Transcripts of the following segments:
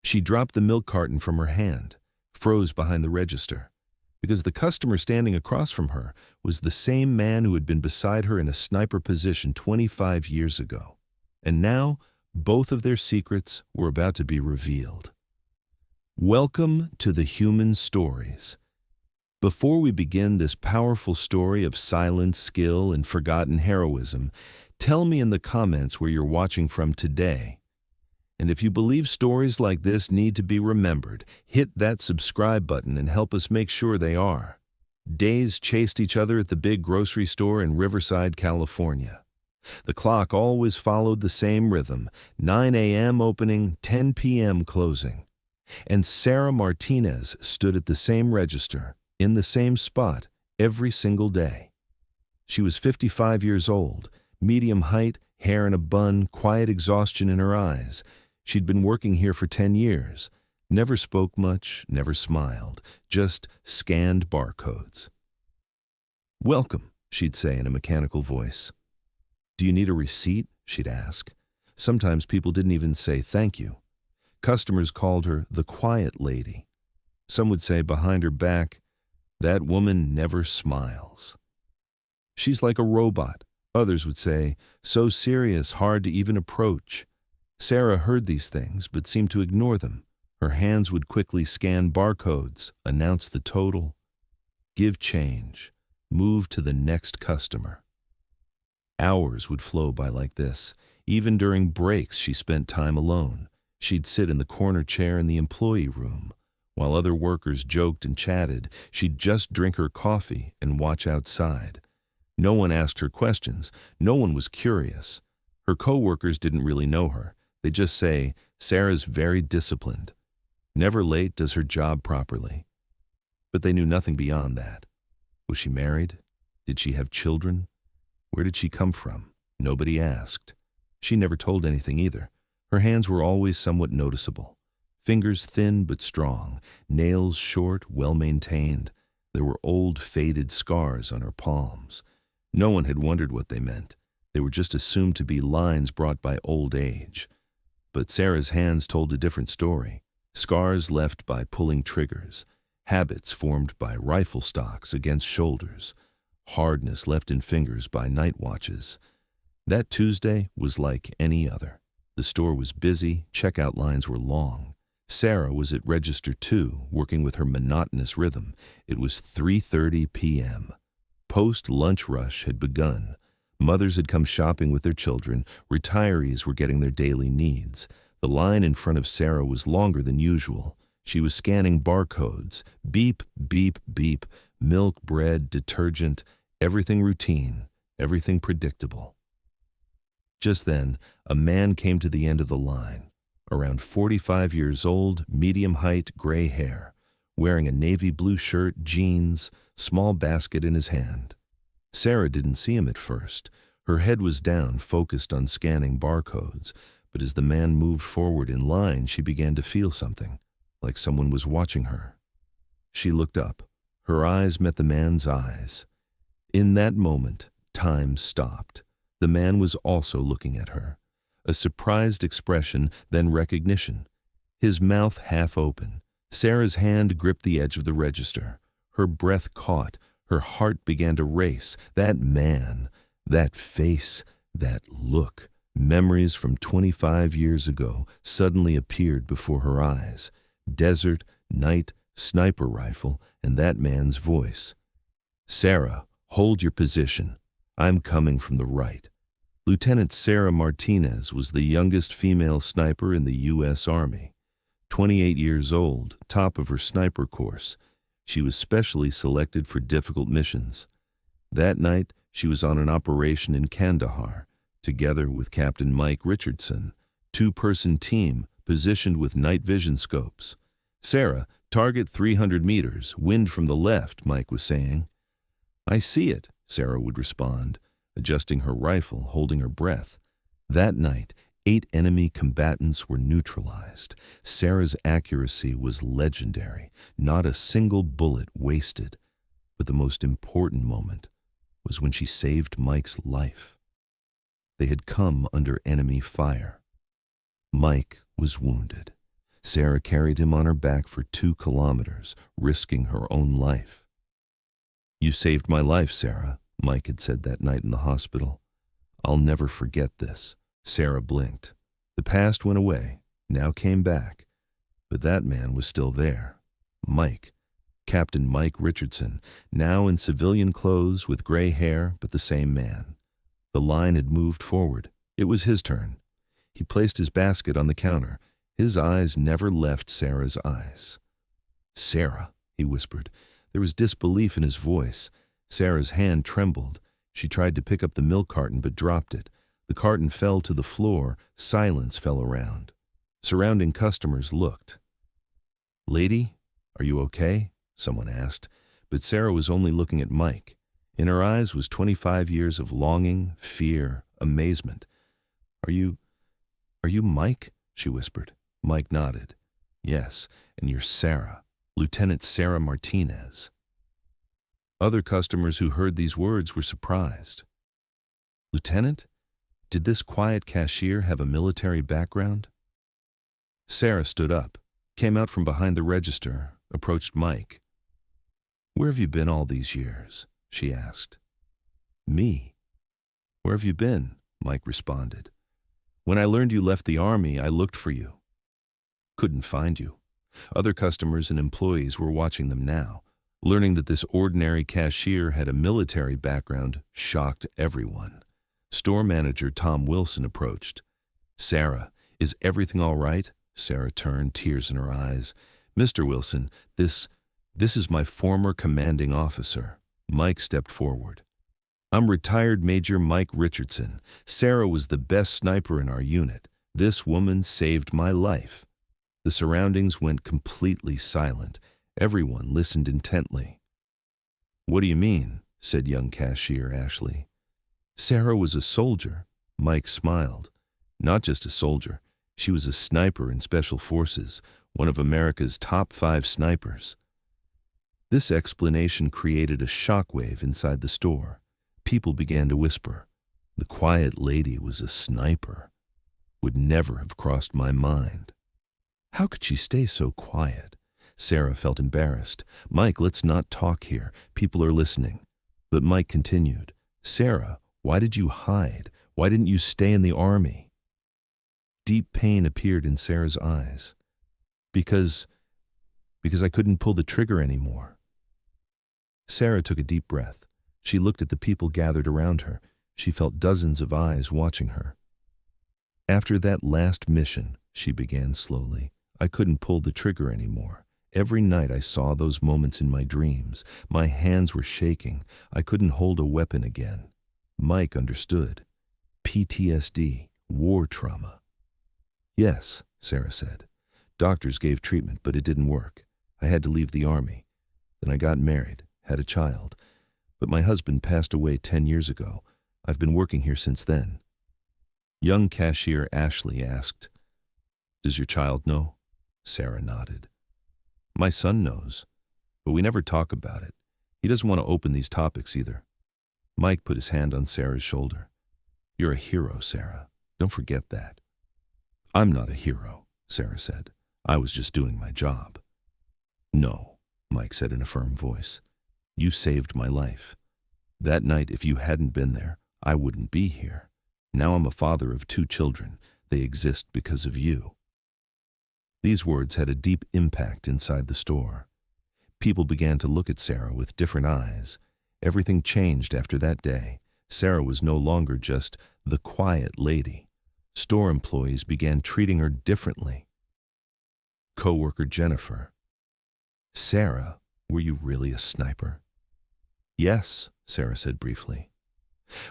She dropped the milk carton from her hand, froze behind the register, because the customer standing across from her was the same man who had been beside her in a sniper position 25 years ago. And now, both of their secrets were about to be revealed. Welcome to the Human Stories. Before we begin this powerful story of silent skill and forgotten heroism, tell me in the comments where you're watching from today. And if you believe stories like this need to be remembered, hit that subscribe button and help us make sure they are. Days chased each other at the big grocery store in Riverside, California. The clock always followed the same rhythm, 9 a.m. opening, 10 p.m. closing. And Sarah Martinez stood at the same register, in the same spot, every single day. She was 55 years old, medium height, hair in a bun, quiet exhaustion in her eyes. She'd been working here for 10 years, never spoke much, never smiled, just scanned barcodes. "Welcome," she'd say in a mechanical voice. "Do you need a receipt?" she'd ask. Sometimes people didn't even say thank you. Customers called her the quiet lady. Some would say behind her back, "That woman never smiles." "She's like a robot." Others would say, "So serious, hard to even approach." Sarah heard these things, but seemed to ignore them. Her hands would quickly scan barcodes, announce the total, give change, move to the next customer. Hours would flow by like this. Even during breaks, she spent time alone. She'd sit in the corner chair in the employee room. While other workers joked and chatted, she'd just drink her coffee and watch outside. No one asked her questions. No one was curious. Her coworkers didn't really know her. They'd just say, "Sarah's very disciplined. Never late, does her job properly." But they knew nothing beyond that. Was she married? Did she have children? Where did she come from? Nobody asked. She never told anything either. Her hands were always somewhat noticeable. Fingers thin but strong, nails short, well-maintained. There were old, faded scars on her palms. No one had wondered what they meant. They were just assumed to be lines brought by old age. But Sarah's hands told a different story. Scars left by pulling triggers, habits formed by rifle stocks against shoulders, hardness left in fingers by night watches. That Tuesday was like any other. The store was busy, checkout lines were long. Sarah was at register 2, working with her monotonous rhythm. It was 3:30 p.m. Post-lunch rush had begun. Mothers had come shopping with their children. Retirees were getting their daily needs. The line in front of Sarah was longer than usual. She was scanning barcodes. Beep, beep, beep. Milk, bread, detergent. Everything routine. Everything predictable. Just then, a man came to the end of the line. Around 45 years old, medium height, gray hair. Wearing a navy blue shirt, jeans, small basket in his hand. Sarah didn't see him at first. Her head was down, focused on scanning barcodes. But as the man moved forward in line, she began to feel something, like someone was watching her. She looked up. Her eyes met the man's eyes. In that moment, time stopped. The man was also looking at her. A surprised expression, then recognition. His mouth half open. Sarah's hand gripped the edge of the register. Her breath caught. Her heart began to race. That man, that face, that look, memories from 25 years ago suddenly appeared before her eyes. Desert, night, sniper rifle, and that man's voice. "Sarah, hold your position. I'm coming from the right." Lieutenant Sarah Martinez was the youngest female sniper in the U.S. Army. 28 years old, top of her sniper course. She was specially selected for difficult missions. That night, she was on an operation in Kandahar, together with Captain Mike Richardson, two-person team positioned with night vision scopes. "Sarah, target 300 meters, wind from the left," Mike was saying. "I see it," Sarah would respond, adjusting her rifle, holding her breath. That night, 8 enemy combatants were neutralized. Sarah's accuracy was legendary, not a single bullet wasted. But the most important moment was when she saved Mike's life. They had come under enemy fire. Mike was wounded. Sarah carried him on her back for 2 kilometers, risking her own life. "You saved my life, Sarah," Mike had said that night in the hospital. "I'll never forget this." Sarah blinked. The past went away, now came back. But that man was still there. Mike. Captain Mike Richardson, now in civilian clothes with gray hair, but the same man. The line had moved forward. It was his turn. He placed his basket on the counter. His eyes never left Sarah's eyes. "Sarah," he whispered. There was disbelief in his voice. Sarah's hand trembled. She tried to pick up the milk carton but dropped it. The carton fell to the floor. Silence fell around. Surrounding customers looked. "Lady, are you okay?" someone asked. But Sarah was only looking at Mike. In her eyes was 25 years of longing, fear, amazement. Are you Mike?" she whispered. Mike nodded. "Yes, and you're Sarah, Lieutenant Sarah Martinez." Other customers who heard these words were surprised. "Lieutenant? Did this quiet cashier have a military background?" Sarah stood up, came out from behind the register, approached Mike. "Where have you been all these years?" she asked. "Me? Where have you been?" Mike responded. "When I learned you left the Army, I looked for you. Couldn't find you." Other customers and employees were watching them now. Learning that this ordinary cashier had a military background shocked everyone. Store manager Tom Wilson approached. "Sarah, is everything all right?" Sarah turned, tears in her eyes. "Mr. Wilson, this is my former commanding officer." Mike stepped forward. "I'm retired Major Mike Richardson. Sarah was the best sniper in our unit. This woman saved my life." The surroundings went completely silent. Everyone listened intently. "What do you mean?" said young cashier Ashley. "Sarah was a soldier." Mike smiled. "Not just a soldier. She was a sniper in Special Forces, one of America's top 5 snipers." This explanation created a shockwave inside the store. People began to whisper, "The quiet lady was a sniper. Would never have crossed my mind. How could she stay so quiet?" Sarah felt embarrassed. "Mike, let's not talk here. People are listening." But Mike continued, "Sarah, why did you hide? Why didn't you stay in the Army?" Deep pain appeared in Sarah's eyes. Because I couldn't pull the trigger anymore." Sarah took a deep breath. She looked at the people gathered around her. She felt dozens of eyes watching her. "After that last mission," she began slowly, "I couldn't pull the trigger anymore. Every night I saw those moments in my dreams. My hands were shaking. I couldn't hold a weapon again." Mike understood. PTSD, war trauma. "Yes," Sarah said. "Doctors gave treatment, but it didn't work. I had to leave the Army. Then I got married, had a child. But my husband passed away 10 years ago. I've been working here since then." Young cashier Ashley asked, "Does your child know?" Sarah nodded. "My son knows, but we never talk about it. He doesn't want to open these topics either." Mike put his hand on Sarah's shoulder. "You're a hero, Sarah. Don't forget that." "I'm not a hero," Sarah said. "I was just doing my job." "No," Mike said in a firm voice. "You saved my life. That night, if you hadn't been there, I wouldn't be here. Now I'm a father of 2 children. They exist because of you." These words had a deep impact inside the store. People began to look at Sarah with different eyes. Everything changed after that day. Sarah was no longer just the quiet lady. Store employees began treating her differently. Co-worker Jennifer. "Sarah, were you really a sniper?" "Yes," Sarah said briefly.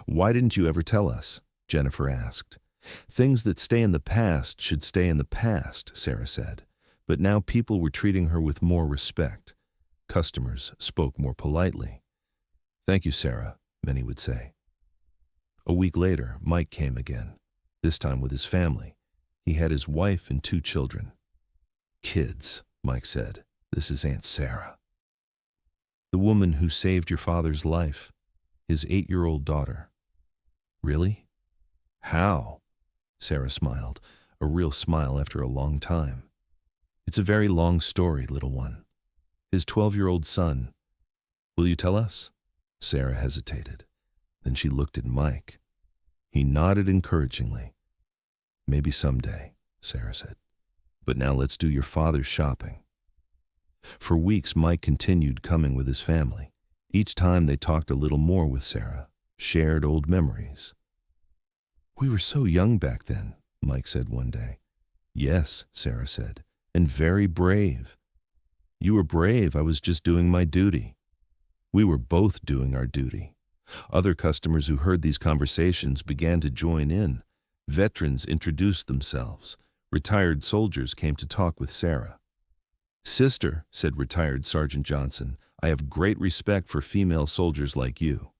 "Why didn't you ever tell us?" Jennifer asked. "Things that stay in the past should stay in the past," Sarah said. But now people were treating her with more respect. Customers spoke more politely. "Thank you, Sarah," many would say. A week later, Mike came again, this time with his family. He had his wife and 2 children. "Kids," Mike said, "this is Aunt Sarah. The woman who saved your father's life, his 8-year-old daughter." "Really? How?" Sarah smiled, a real smile after a long time. It's a very long story, little one. His 12-year-old son. Will you tell us? Sarah hesitated. Then she looked at Mike. He nodded encouragingly. Maybe someday, Sarah said. But now let's do your father's shopping. For weeks, Mike continued coming with his family. Each time they talked a little more with Sarah, shared old memories. We were so young back then, Mike said one day. Yes, Sarah said, and very brave. You were brave, I was just doing my duty. We were both doing our duty. Other customers who heard these conversations began to join in. Veterans introduced themselves. Retired soldiers came to talk with Sarah. Sister, said retired Sergeant Johnson, I have great respect for female soldiers like you.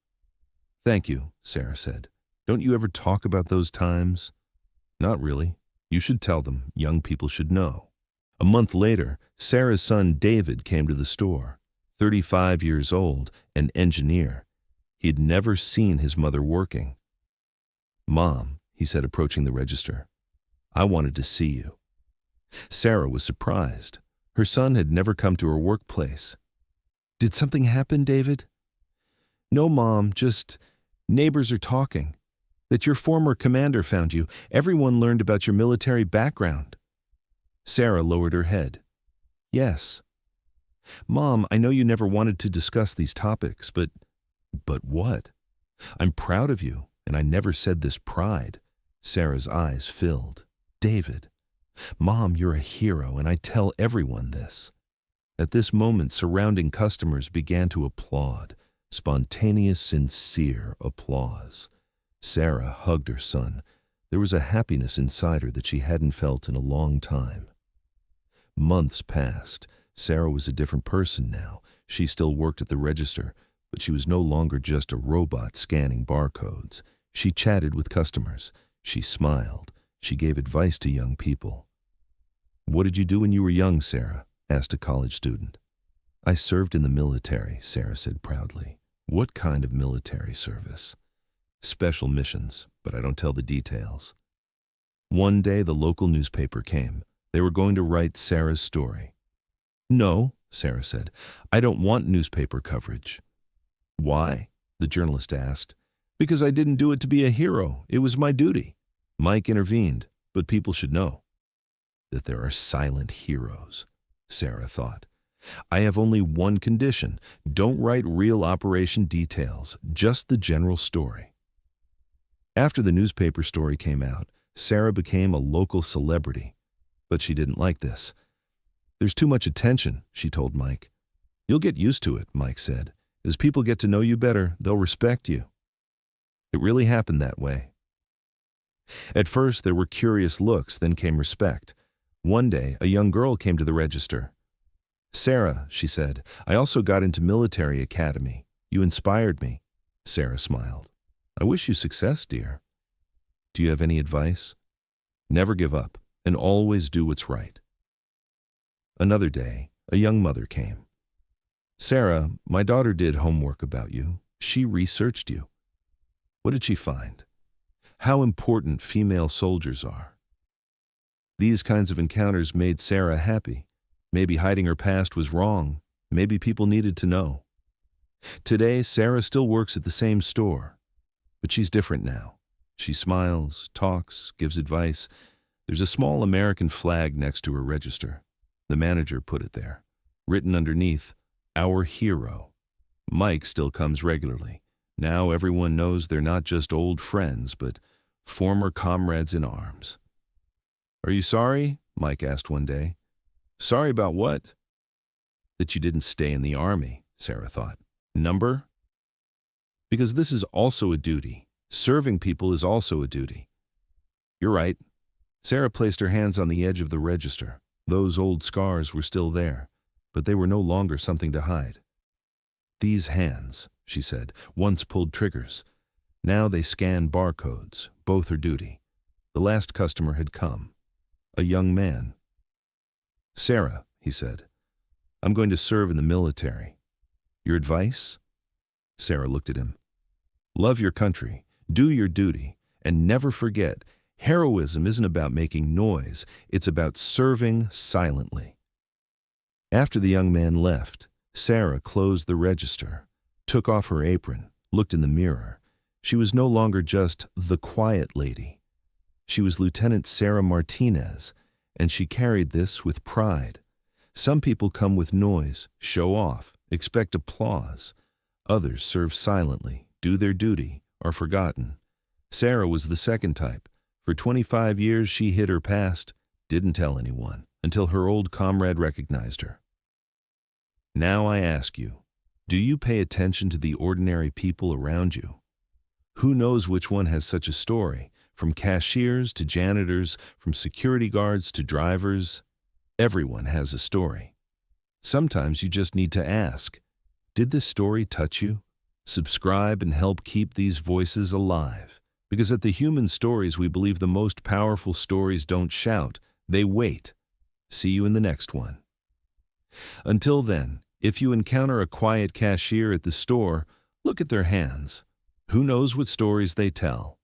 Thank you, Sarah said. Don't you ever talk about those times? Not really. You should tell them. Young people should know. A month later, Sarah's son David came to the store. 35 years old, an engineer. He had never seen his mother working. Mom, he said, approaching the register, I wanted to see you. Sarah was surprised. Her son had never come to her workplace. Did something happen, David? No, Mom, just neighbors are talking. That your former commander found you. Everyone learned about your military background. Sarah lowered her head. Yes. Mom, I know you never wanted to discuss these topics, but what? I'm proud of you, and I never said this pride. Sarah's eyes filled. David. Mom, you're a hero, and I tell everyone this. At this moment, surrounding customers began to applaud. Spontaneous, sincere applause. Sarah hugged her son. There was a happiness inside her that she hadn't felt in a long time. Months passed. Sarah was a different person now. She still worked at the register, but she was no longer just a robot scanning barcodes. She chatted with customers. She smiled. She gave advice to young people. What did you do when you were young, Sarah? Asked a college student. I served in the military, Sarah said proudly. What kind of military service? Special missions, but I don't tell the details. One day the local newspaper came. They were going to write Sarah's story. No, Sarah said, I don't want newspaper coverage. Why? The journalist asked. Because I didn't do it to be a hero. It was my duty. Mike intervened, but people should know that there are silent heroes, Sarah thought. I have only one condition. Don't write real operation details, just the general story. After the newspaper story came out, Sarah became a local celebrity. But she didn't like this. There's too much attention, she told Mike. You'll get used to it, Mike said. As people get to know you better, they'll respect you. It really happened that way. At first, there were curious looks, then came respect. One day, a young girl came to the register. Sarah, she said, I also got into military academy. You inspired me. Sarah smiled. I wish you success, dear. Do you have any advice? Never give up, and always do what's right. Another day, a young mother came. Sarah, my daughter did homework about you. She researched you. What did she find? How important female soldiers are. These kinds of encounters made Sarah happy. Maybe hiding her past was wrong. Maybe people needed to know. Today, Sarah still works at the same store. But she's different now. She smiles, talks, gives advice. There's a small American flag next to her register. The manager put it there. Written underneath, Our Hero. Mike still comes regularly. Now everyone knows they're not just old friends, but former comrades in arms. Are you sorry? Mike asked one day. Sorry about what? That you didn't stay in the army, Sarah thought. Number? Because this is also a duty. Serving people is also a duty. You're right. Sarah placed her hands on the edge of the register. Those old scars were still there, but they were no longer something to hide. These hands, she said, once pulled triggers. Now they scan barcodes. Both are duty. The last customer had come. A young man. Sarah, he said, I'm going to serve in the military. Your advice? Sarah looked at him. Love your country, do your duty, and never forget, heroism isn't about making noise, it's about serving silently. After the young man left, Sarah closed the register, took off her apron, looked in the mirror. She was no longer just the quiet lady. She was Lieutenant Sarah Martinez, and she carried this with pride. Some people come with noise, show off, expect applause. Others serve silently, do their duty, are forgotten. Sarah was the second type. For 25 years she hid her past, didn't tell anyone, until her old comrade recognized her. Now I ask you, do you pay attention to the ordinary people around you? Who knows which one has such a story? From cashiers to janitors, from security guards to drivers, everyone has a story. Sometimes you just need to ask, did this story touch you? Subscribe and help keep these voices alive. Because at the Human Stories, we believe the most powerful stories don't shout, they wait. See you in the next one. Until then, if you encounter a quiet cashier at the store, look at their hands. Who knows what stories they tell?